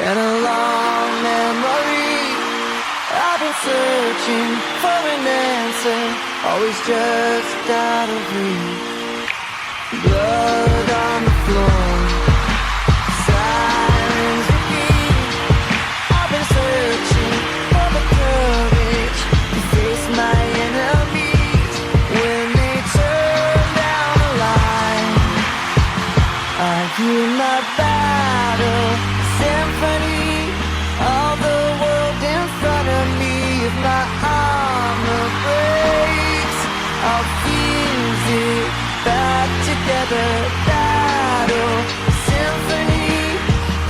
in a long memory. I've been searching for an answer, always just out of reach. Blood on the floor, sirens repeat. I've been searching for the courage to face my enemies when they turn down the line. I hear my battle symphony, all the world in front of me. If my armor breaks, I'll fuse it back together. Battle symphony,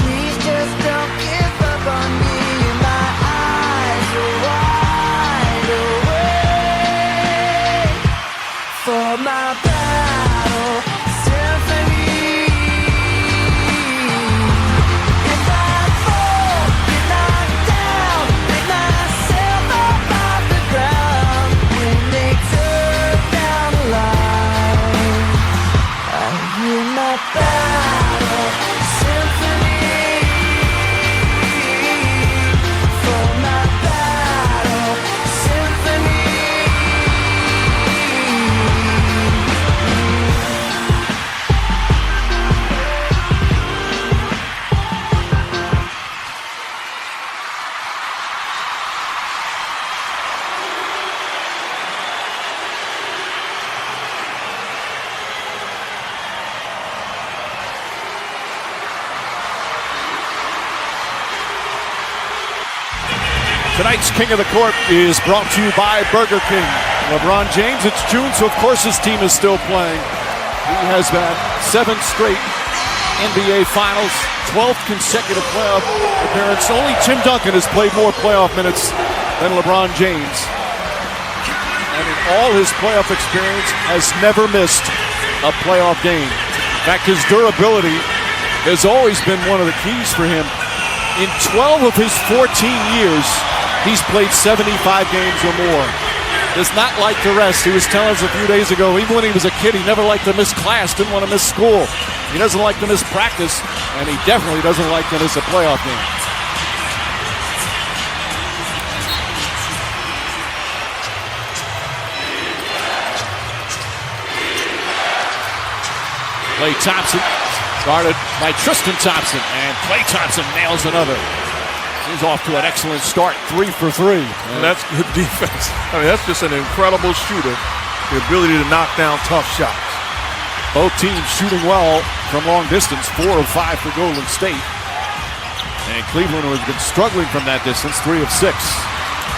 please just don't give up on me. My eyes are wide awake for my battle symphony. If I fall, get knocked down, pick myself up off the ground. When they turn down the line, I hear my battle symphony. For my battle symphony. Tonight's King of the Court is brought to you by Burger King. LeBron James, it's June, so of course his team is still playing. He has had 7 straight NBA Finals, 12th consecutive playoff appearance. Only Tim Duncan has played more playoff minutes than LeBron James. And in all his playoff experience, has never missed a playoff game. In fact, his durability has always been one of the keys for him. In 12 of his 14 years, he's played 75 games or more. Does not like the rest. He was telling us a few days ago, even when he was a kid, he never liked to miss class, didn't want to miss school. He doesn't like to miss practice, and he definitely doesn't like to miss a playoff game. Klay Thompson, guarded by Tristan Thompson, and Klay Thompson nails another. He's off to an excellent start, 3 for 3. And that's good defense. I mean, that's just an incredible shooter, the ability to knock down tough shots. Both teams shooting well from long distance, 4 of 5 for Golden State. And Cleveland has been struggling from that distance, 3 of 6.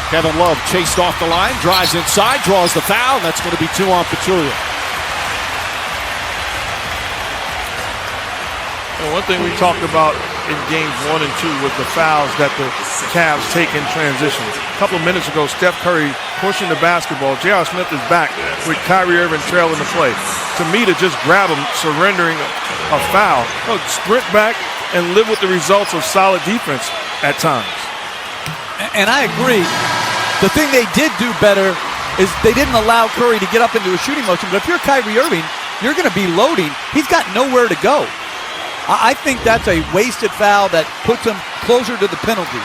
Kevin Love chased off the line, drives inside, draws the foul, and that's going to be 2 on Pachulia. And one thing we talked about in games 1 and 2 was the fouls that the Cavs take in transition. A couple of minutes ago, Steph Curry pushing the basketball. J.R. Smith is back with Kyrie Irving trailing the play. To me, to just grab him, surrendering a foul. No, sprint back and live with the results of solid defense at times. And I agree. The thing they did do better is they didn't allow Curry to get up into a shooting motion. But if you're Kyrie Irving, you're going to be loading. He's got nowhere to go. I think that's a wasted foul that puts him closer to the penalty,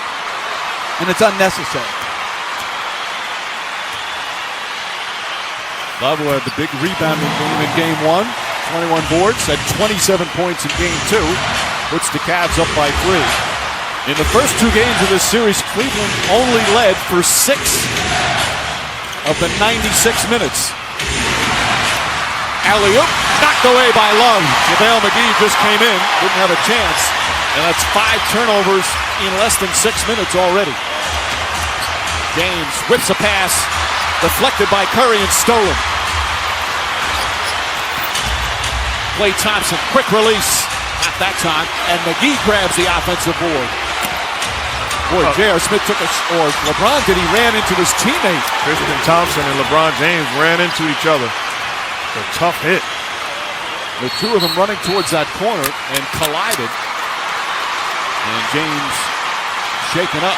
and it's unnecessary. Love had the big rebounding game in game 1, 21 boards, had 27 points in game 2, puts the Cavs up by 3. In the first 2 games of this series, Cleveland only led for 6 of the 96 minutes. Alley-oop, knocked away by Love. JaVale McGee just came in, didn't have a chance. And that's 5 turnovers in less than 6 minutes already. James whips a pass, deflected by Curry and stolen. Klay Thompson, quick release, not that time. And McGee grabs the offensive board. Boy, J.R. Smith took LeBron did, he ran into his teammate. Tristan Thompson and LeBron James ran into each other. A tough hit. The 2 of them running towards that corner and collided. And James shaken up.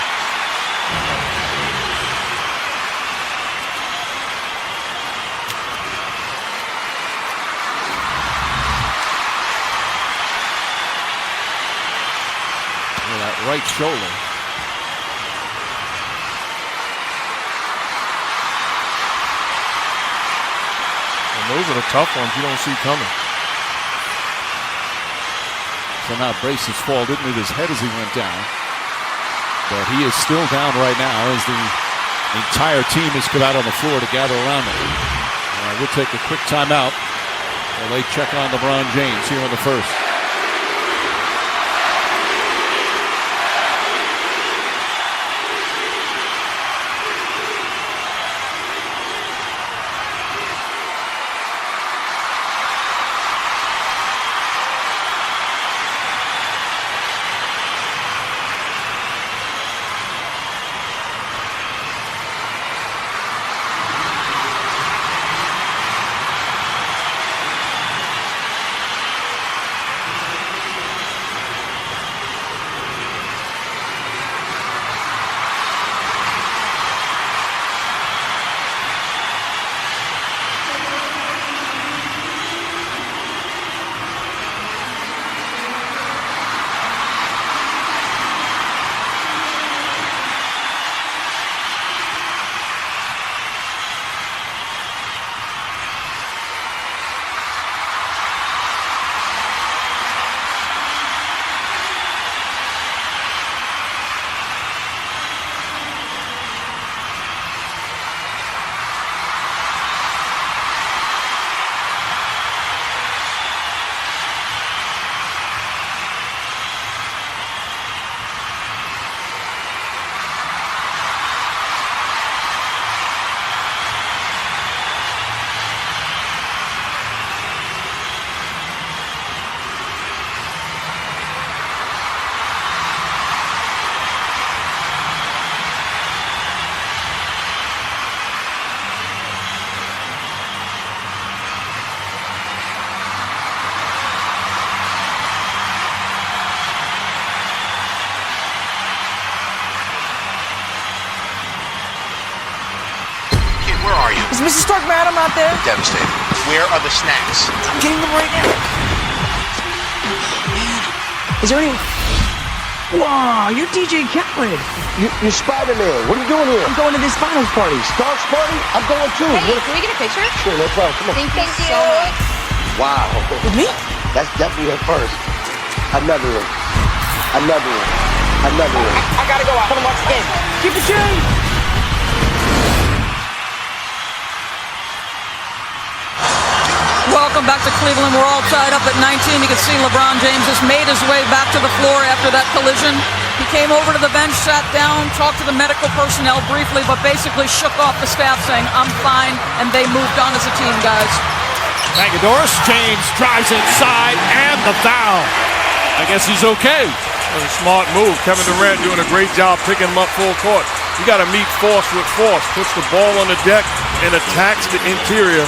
right shoulder. And those are the tough ones you don't see coming. Somehow Brace's fall didn't hit his head as he went down. But he is still down right now as the entire team has come out on the floor to gather around him. We'll take a quick timeout while they check on LeBron James here in the first. Is Mrs. Stark Madam out there? Devastated. Where are the snacks? I'm getting them right now. Is there any... Wow, you're DJ Khaled. You're Spider-Man. What are you doing here? I'm going to this finals party. Stark's party? I'm going too. Hey, can we get a picture? Sure, no problem. Come on. Thank you so much. Wow. With me? That's definitely her first. Another one. Another one. Another one. I gotta go. I want to watch the game. Keep it chilling. Welcome back to Cleveland. We're all tied up at 19. You can see LeBron James has made his way back to the floor after that collision. He came over to the bench, sat down, talked to the medical personnel briefly, but basically shook off the staff saying, I'm fine, and they moved on as a team, guys. Magadoris, James drives inside, and the foul. I guess he's okay. That's a smart move. Kevin Durant doing a great job picking him up full court. You got to meet force with force. Puts the ball on the deck and attacks the interior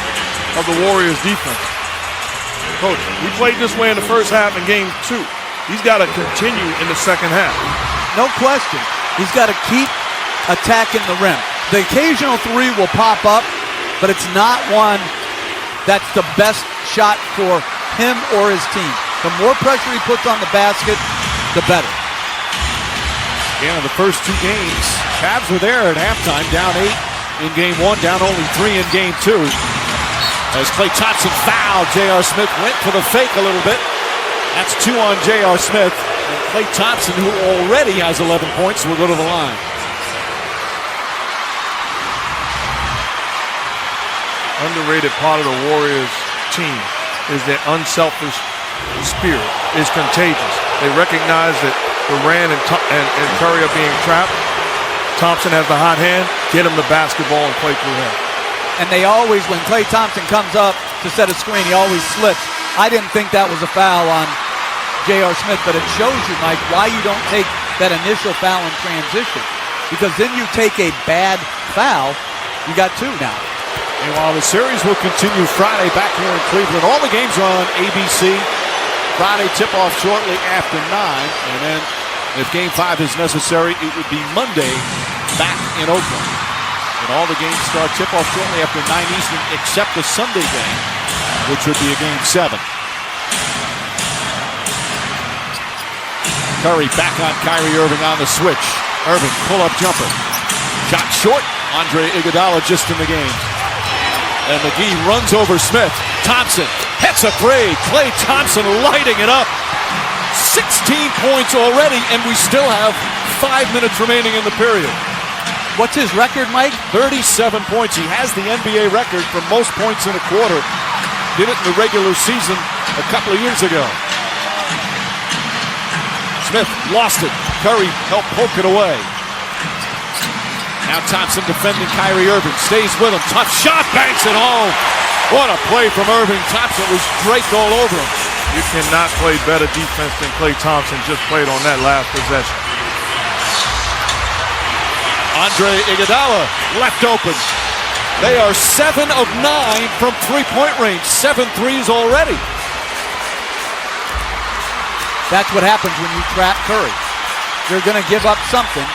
of the Warriors defense. Coach, we played this way in the first half in game 2. He's got to continue in the second half. No question. He's got to keep attacking the rim. The occasional three will pop up, but it's not one that's the best shot for him or his team. The more pressure he puts on the basket, the better. Yeah, the first 2 games, Cavs were there at halftime, down 8 in game 1, down only 3 in game 2. As Klay Thompson fouled, J.R. Smith went for the fake a little bit. That's 2 on J.R. Smith. And Klay Thompson, who already has 11 points, will go to the line. Underrated part of the Warriors team is their unselfish spirit. Is contagious. They recognize that Durant and Curry are being trapped. Thompson has the hot hand. Get him the basketball and play through him. And they always, when Klay Thompson comes up to set a screen, he always slips. I didn't think that was a foul on J.R. Smith, but it shows you, Mike, why you don't take that initial foul in transition. Because then you take a bad foul, you got 2 now. And while the series will continue Friday back here in Cleveland, all the games are on ABC. Friday tip-off shortly after 9. And then if Game 5 is necessary, it would be Monday back in Oakland. And all the games start tip-off shortly after 9 Eastern, except the Sunday game, which would be a Game 7. Curry back on Kyrie Irving on the switch. Irving, pull-up jumper. Shot short. Andre Iguodala just in the game. And McGee runs over Smith. Thompson hits a three. Klay Thompson lighting it up. 16 points already, and we still have 5 minutes remaining in the period. What's his record, Mike? 37 points. He has the NBA record for most points in a quarter. Did it in the regular season a couple of years ago. Smith lost it. Curry helped poke it away. Now Thompson defending Kyrie Irving. Stays with him. Tough shot. Banks it home. What a play from Irving. Thompson was draped all over him. You cannot play better defense than Klay Thompson just played on that last possession. Andre Iguodala left open. They are 7 of 9 from three-point range. 7 threes already. That's what happens when you trap Curry. You're going to give up something,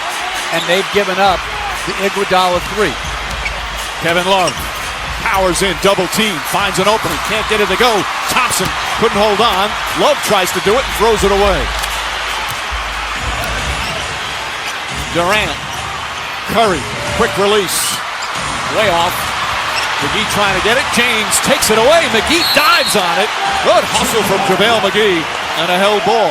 and they've given up the Iguodala three. Kevin Love powers in, double team, finds an opening, can't get it to go. Thompson couldn't hold on. Love tries to do it and throws it away. Durant, Curry, quick release, way off. McGee trying to get it. James takes it away. McGee dives on it. Good hustle from JaVale McGee and a held ball.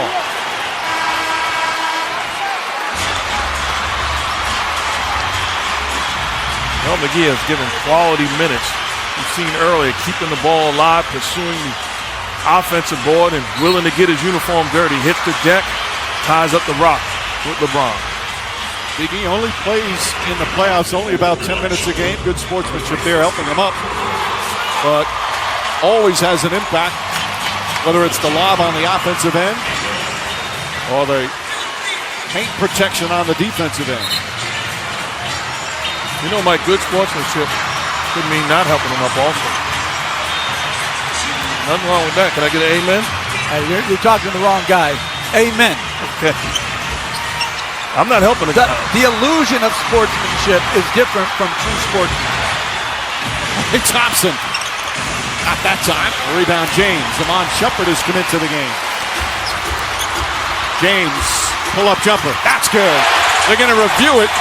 Well, McGee has given quality minutes. We've seen earlier, keeping the ball alive, pursuing the offensive board, and willing to get his uniform dirty. Hits the deck, ties up the rock with LeBron. Big E only plays in the playoffs only about 10 minutes a game. Good sportsmanship there, helping him up. But always has an impact, whether it's the lob on the offensive end or the paint protection on the defensive end. You know, Mike, good sportsmanship could mean not helping him up also. Nothing wrong with that. Can I get an amen? Hey, you're talking to the wrong guy. Amen. Okay. I'm not helping the guy. The illusion of sportsmanship is different from true sportsmanship. Hey, Thompson. Not that time. Rebound James. Amon Shumpert has come into the game. James, pull-up jumper. That's good. They're going to review it.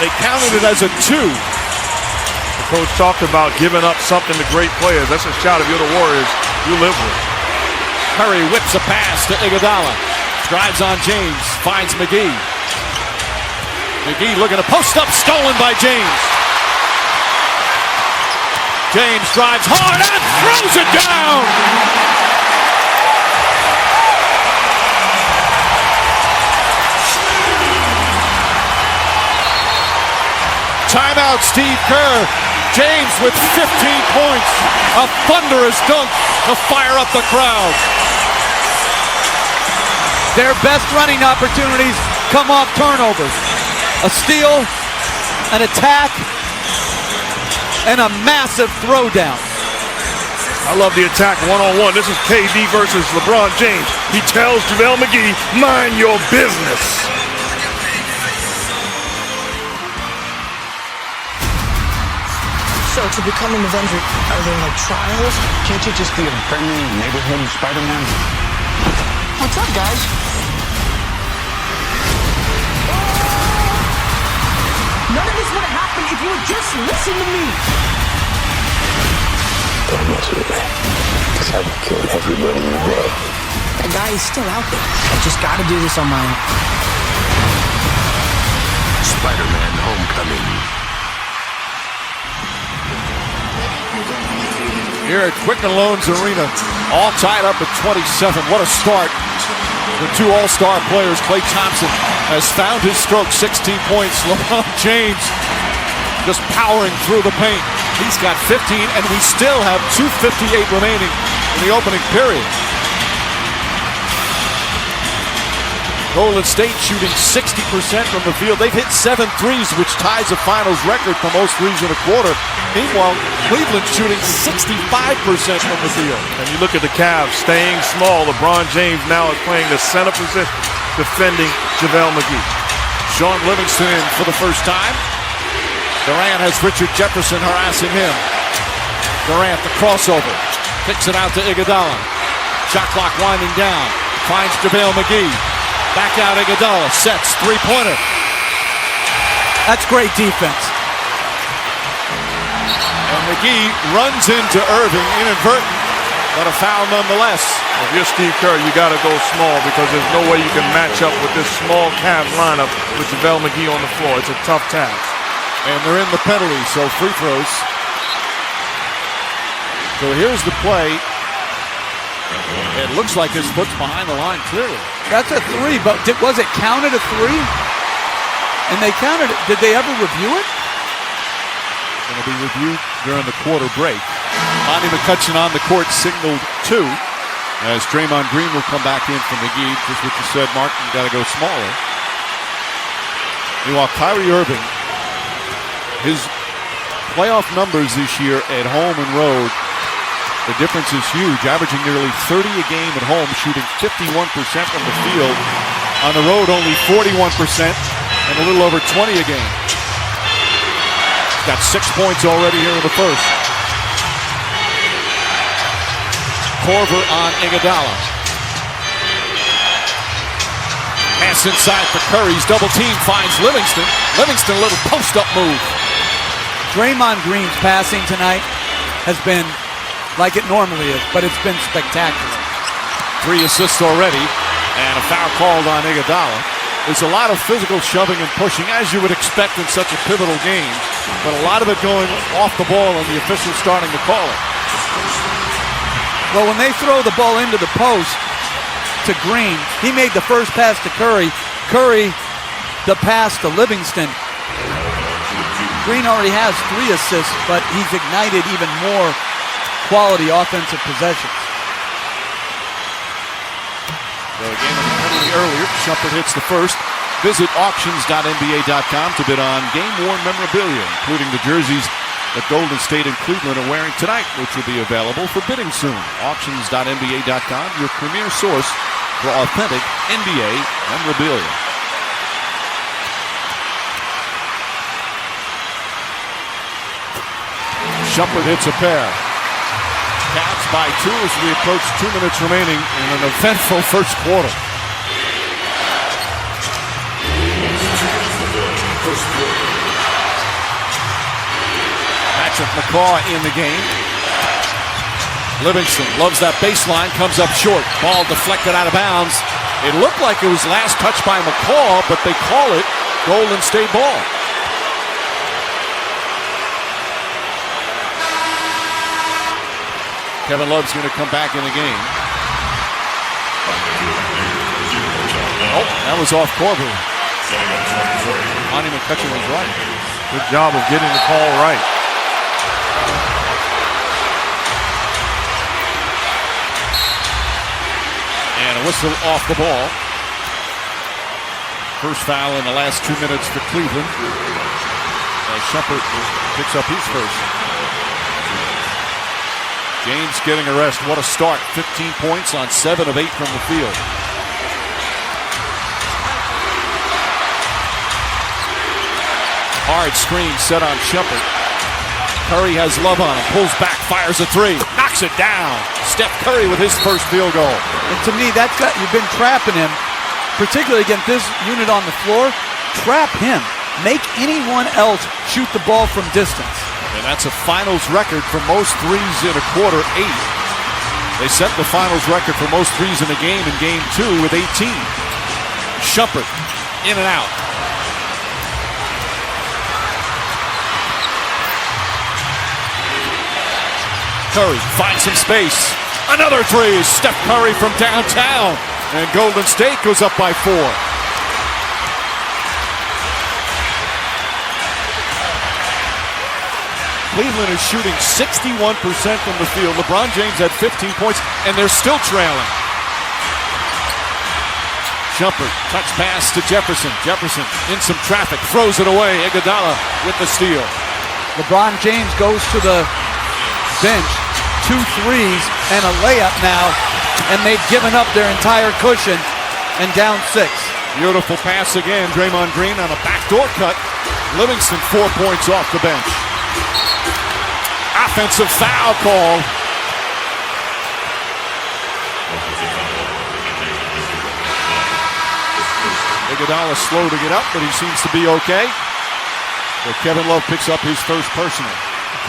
They counted it as a 2. The coach talked about giving up something to great players. That's a shot if you're the Warriors you live with. Curry whips a pass to Iguodala. Drives on James. Finds McGee. McGee looking to post up. Stolen by James. James drives hard and throws it down. Timeout, Steve Kerr. James with 15 points. A thunderous dunk to fire up the crowd. Their best running opportunities come off turnovers. A steal, an attack, and a massive throwdown. I love the attack one-on-one. This is KD versus LeBron James. He tells JaVale McGee, mind your business. So to become an Avenger, are there like trials? Can't you just be a friendly neighborhood Spider-Man? What's up, guys? None of this would have happened if you would just listen to me. Don't mess with me, because I will kill everybody you love. That guy is still out there. I just gotta do this on my own. Spider-Man Homecoming. Here at Quicken Loans Arena, all tied up at 27. What a start. The two all-star players, Klay Thompson has found his stroke, 16 points. LeBron James just powering through the paint. He's got 15, and we still have 2:58 remaining in the opening period. Golden State shooting 60% from the field. They've hit 7 threes, which ties the finals record for most threes in a quarter. Meanwhile, Cleveland shooting 65% from the field. And you look at the Cavs staying small. LeBron James now is playing the center position, defending JaVale McGee. Sean Livingston in for the first time. Durant has Richard Jefferson harassing him. Durant, the crossover. Kicks it out to Iguodala. Shot clock winding down. Finds JaVale McGee. Back out Iguodala. Sets. Three-pointer. That's great defense. And McGee runs into Irving, inadvertent, but a foul nonetheless. If you're Steve Kerr, you got to go small because there's no way you can match up with this small Cavs lineup with JaVale McGee on the floor. It's a tough task. And they're in the penalty, so free throws. So here's the play. It looks like his foot's behind the line clearly. That's a three, but was it counted a three? And they counted it. Did they ever review it? Going to be reviewed during the quarter break. Monty McCutcheon on the court signaled 2 as Draymond Green will come back in for McGee. Just what you said, Mark, you got to go smaller. Meanwhile, Kyrie Irving, his playoff numbers this year at home and road, the difference is huge, averaging nearly 30 a game at home, shooting 51% from the field. On the road, only 41% and a little over 20 a game. Got 6 points already here in the first. Korver on Iguodala. Pass inside for Curry's double team finds Livingston. Livingston, a little post-up move. Draymond Green's passing tonight has been like it normally is, but it's been spectacular. 3 assists already, and a foul called on Iguodala. There's a lot of physical shoving and pushing, as you would expect in such a pivotal game, but a lot of it going off the ball and the officials starting to call it. Well, when they throw the ball into the post to Green, he made the first pass to Curry. Curry, the pass to Livingston. Green already has 3 assists, but he's ignited even more quality offensive possessions. So a game of the penalty earlier. Shumpert hits the first. Visit auctions.nba.com to bid on game-worn memorabilia, including the jerseys that Golden State and Cleveland are wearing tonight, which will be available for bidding soon. Auctions.nba.com, your premier source for authentic NBA memorabilia. Shumpert hits a pair. Cavs by 2 as we approach 2 minutes remaining in an eventful first quarter. Patrick McCaw in the game. Livingston loves that baseline, comes up short. Ball deflected out of bounds. It looked like it was last touched by McCaw, but they call it Golden State ball. Kevin Love's going to come back in the game. Oh, that was off Korver. Monty McCutcheon was right. Good job of getting the call right. And a whistle off the ball. First foul in the last 2 minutes for Cleveland. Shumpert picks up his first. James getting a rest. What a start. 15 points on 7 of 8 from the field. Hard screen set on Shumpert. Curry has Love on him. Pulls back, fires a 3. Knocks it down. Steph Curry with his first field goal. And to me, you've been trapping him, particularly against this unit on the floor. Trap him. Make anyone else shoot the ball from distance. And that's a finals record for most threes in a quarter, 8. They set the finals record for most threes in a game in game 2 with 18. Shumpert in and out. Curry finds some space. Another 3. Steph Curry from downtown. And Golden State goes up by 4. Cleveland is shooting 61% from the field. LeBron James had 15 points, and they're still trailing. Shumpert, touch pass to Jefferson. Jefferson in some traffic, throws it away. Iguodala with the steal. LeBron James goes to the bench. 2 threes and a layup now, and they've given up their entire cushion and down 6. Beautiful pass again. Draymond Green on a backdoor cut. Livingston 4 points off the bench. Offensive foul call. Iguodala slow to get up, but he seems to be okay. So Kevin Love picks up his first personal.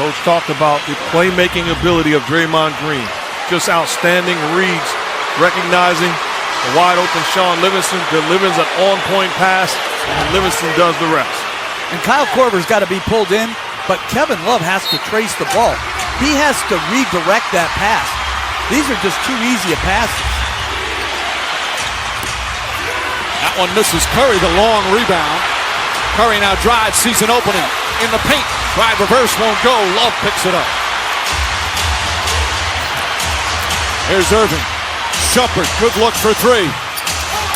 Coach talked about the playmaking ability of Draymond Green. Just outstanding reads, recognizing the wide open Sean Livingston, delivers an on-point pass, and Livingston does the rest. And Kyle Korver's got to be pulled in, but Kevin Love has to trace the ball. He has to redirect that pass. These are just too easy a passes. That one misses Curry, the long rebound. Curry now drives, sees an opening in the paint. Drive reverse won't go. Love picks it up. Here's Irving. Shumpert, good look for three.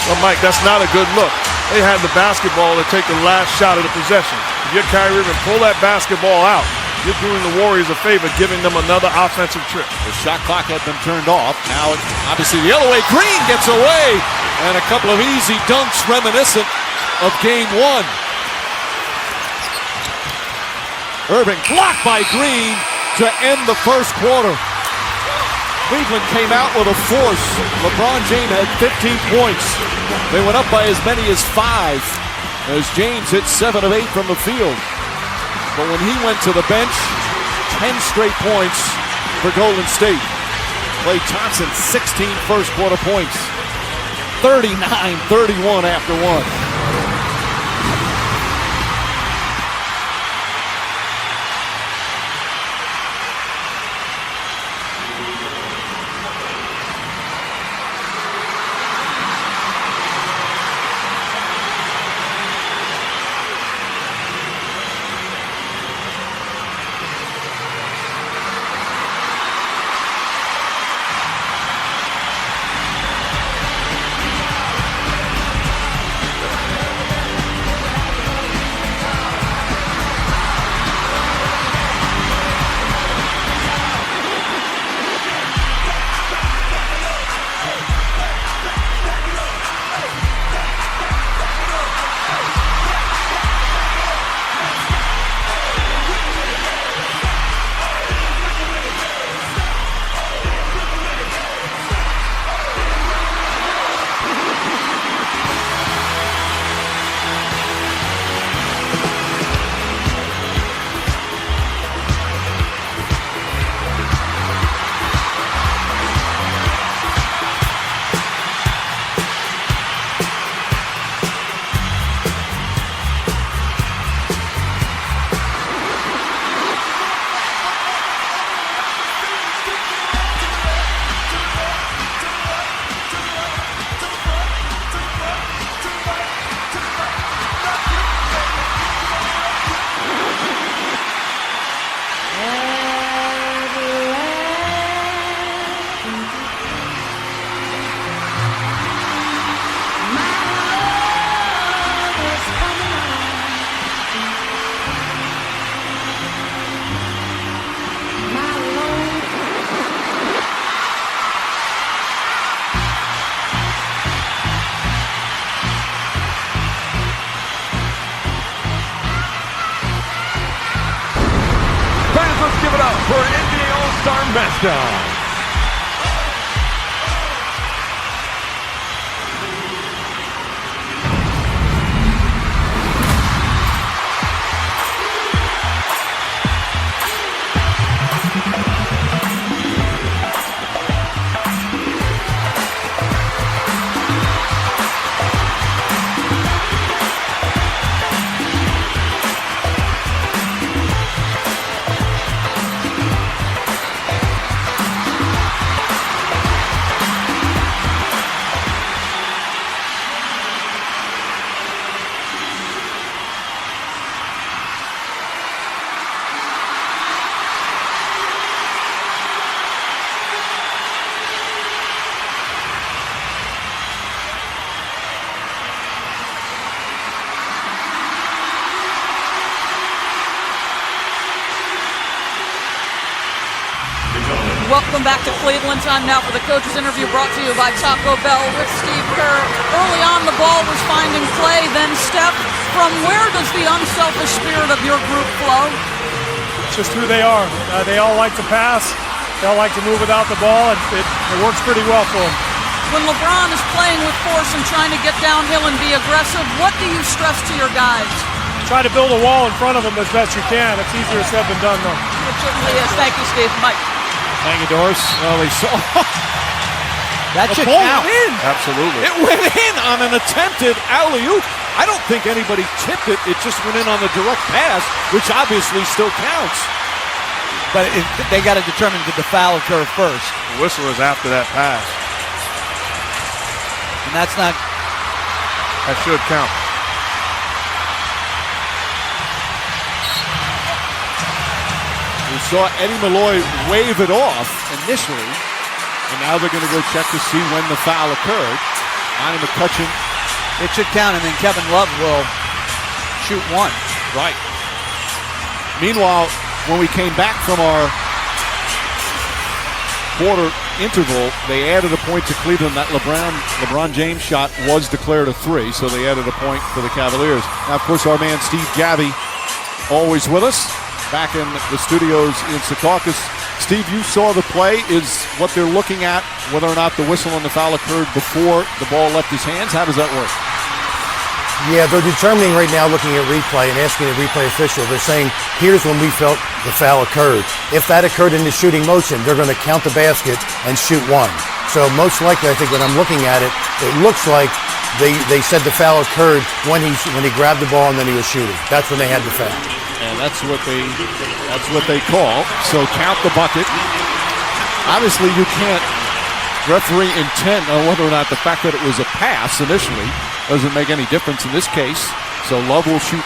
Well, Mike, that's not a good look. They had the basketball to take the last shot of the possession. If you're Kyrie Irving, pull that basketball out. You're doing the Warriors a favor, giving them another offensive trip. The shot clock had been turned off. Now, obviously, the other way. Green gets away. And a couple of easy dunks reminiscent of game one. Irving blocked by Green to end the first quarter. Cleveland came out with a force. LeBron James had 15 points. They went up by as many as 5 as James hit 7 of 8 from the field. But when he went to the bench, 10 straight points for Golden State. Klay Thompson, 16 first quarter points. 39-31 after one. Let's give it up for NBA All-Star Matchdown. Welcome back to Cleveland. Time now for the coach's interview brought to you by Taco Bell with Steve Kerr. Early on, the ball was finding Klay, then Steph. From where does the unselfish spirit of your group flow? It's just who they are. They all like to pass. They all like to move without the ball, and it works pretty well for them. When LeBron is playing with force and trying to get downhill and be aggressive, what do you stress to your guys? Try to build a wall in front of him as best you can. It's easier said than done, though. It certainly is. Thank you, Steve. Mike. Thank you, Doris. Well, they saw That the should ball count. went in. Absolutely. It went in on an attempted alley-oop. I don't think anybody tipped it. It just went in on the direct pass, which obviously still counts. But they got to determine did the foul occur first. The whistle is after that pass. And that's not. That should count. We saw Eddie Malloy wave it off initially, and now they're going to go check to see when the foul occurred. Lonnie McCutcheon. It should count, and then Kevin Love will shoot one. Right. Meanwhile, when we came back from our quarter interval, they added a point to Cleveland. That LeBron James shot was declared a 3, so they added a point for the Cavaliers. Now, of course, our man Steve Gavi always with us back in the studios in Secaucus. Steve, you saw the play. Is what they're looking at whether or not the whistle on the foul occurred before the ball left his hands? How does that work? Yeah, they're determining right now, looking at replay and asking the replay official. They're saying, here's when we felt the foul occurred. If that occurred in the shooting motion, they're going to count the basket and shoot one. So most likely, I think when I'm looking at it, it looks like they said the foul occurred when he grabbed the ball and then he was shooting. That's when they had the foul. And that's what they call. So count the bucket. Obviously, you can't referee intent on whether or not the fact that it was a pass initially doesn't make any difference in this case. So Love will shoot